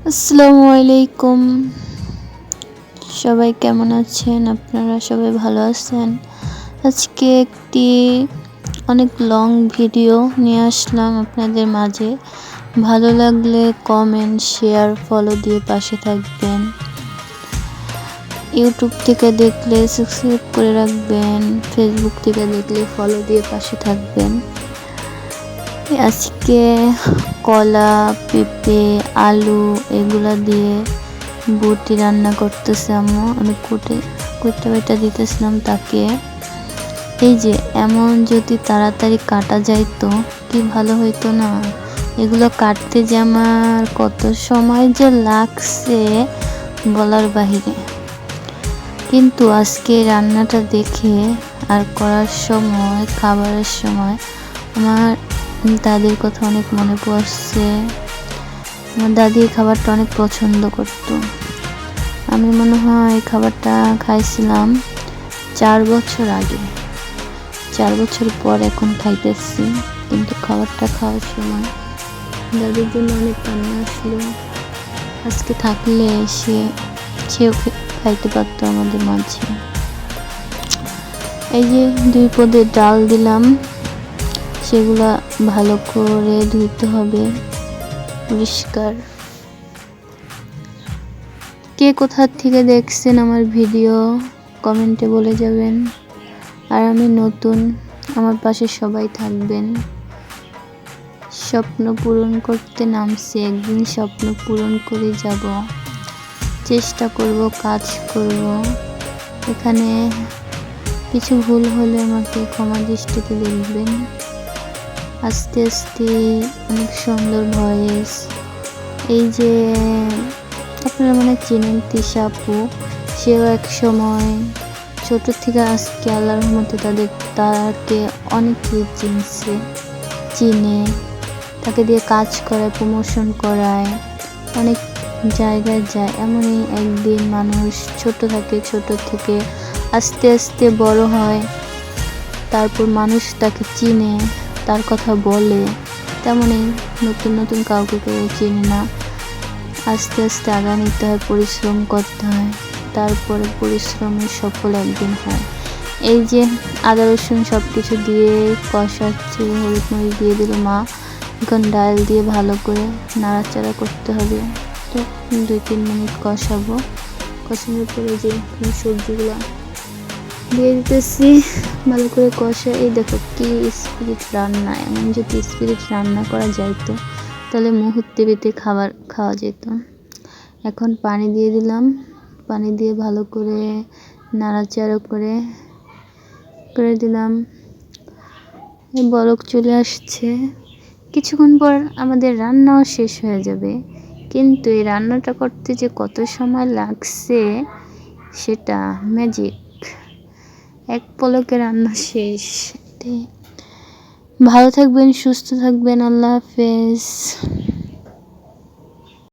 আসসালামু আলাইকুম। সবাই কেমন আছেন? আপনারা সবাই ভালো আছেন? আজকে একটি অনেক লং ভিডিও নিয়ে আসলাম আপনাদের মাঝে। ভালো লাগলে কমেন্ট, শেয়ার, ফলো দিয়ে পাশে থাকবেন। ইউটিউব থেকে দেখলে সাবস্ক্রাইব করে রাখবেন, ফেসবুক থেকে দেখলে ফলো দিয়ে পাশে থাকবেন। আজকে কলা, পেঁপে, আলু এগুলা দিয়ে বটি রান্না করতেছে আম্মু। আমি কুটে বেটা দিতেছিলাম তাকে। এই যে এমন যদি তাড়াতাড়ি কাটা যাইতো কি ভালো হইতো না। এগুলো কাটতে যে আমার কত সময় যে লাগছে বলার বাহিরে। কিন্তু আজকে রান্নাটা দেখে আর করার সময়, খাবারের সময় আমার দাদির কথা অনেক মনে পড়ছে। আমার দাদি এই খাবারটা অনেক পছন্দ করত। আমি মনে হয় এই খাবারটা খাইছিলাম 4 বছর আগে। 4 বছর পর এখন খাইতেছি, কিন্তু খাবারটা খাওয়ার সময় দাদির জন্য অনেক কান্না আসলো। আজকে থাকলে সেও খাইতে পারতো আমাদের মাঝে। এই যে 2 পদের ডাল দিলাম, সেগুলা ভালো করে ধুইতে হবে পরিষ্কার। কে কোথা থেকে দেখছেন আমার ভিডিও কমেন্টে বলে যাবেন। আর আমি নতুন, আমার পাশে সবাই থাকবেন। স্বপ্ন পূরণ করতে নামছি, একদিন স্বপ্ন পূরণ করে যাব। চেষ্টা করব, কাজ করব। এখানে কিছু ভুল হলে আমাকে ক্ষমা দৃষ্টিতে দেখবেন। আস্তে আস্তে অনেক সুন্দর ভয়েস। এই যে আপনারা মনে চেনেন তিশা আপু, সেও এক সময় ছোট থেকে আজকে আল্লাহর রহমতে তাকে অনেকেই চিনে, তাকে দিয়ে কাজ করায়, প্রমোশন করায়, অনেক জায়গায় যায়। এমনই একদিন মানুষ ছোট থেকে আস্তে আস্তে বড় হয়, তারপর মানুষ তাকে চিনে, তার কথা বলে। তেমনই নতুন নতুন কাউকে কেউ চিনে না, আস্তে আস্তে আগা নিতে হয়, পরিশ্রম করতে হয়, তারপরে পরিশ্রমের সফল একদিন হয়। এই যে আদা রসুন সব কিছু দিয়ে কষাচ্ছি, হলুদ মরিচ দিয়ে দিল মা। এখন ডাল দিয়ে ভালো করে নাড়াচাড়া করতে হবে। তো 2-3 মিনিট কষাবো। কষানোর পরে যে সবজিগুলো দিয়ে দিতেছি, ভালো করে কষা। এই দেখো কি স্পিরিট রান্না! এমন যদি স্পিরিট রান্না করা যাইতো তাহলে মুহূর্তে খাবার খাওয়া যেত। এখন পানি দিয়ে দিলাম, পানি দিয়ে ভালো করে নাড়াচাড়া করে দিলাম। বলক চলে আসছে, কিছুক্ষণ পর আমাদের রান্নাও শেষ হয়ে যাবে। কিন্তু এই রান্নাটা করতে যে কত সময় লাগছে সেটা ম্যাজিক। এক পলকে রান্না শেষ। ভালো থাকবেন, সুস্থ থাকবেন। আল্লাহ হাফেজ।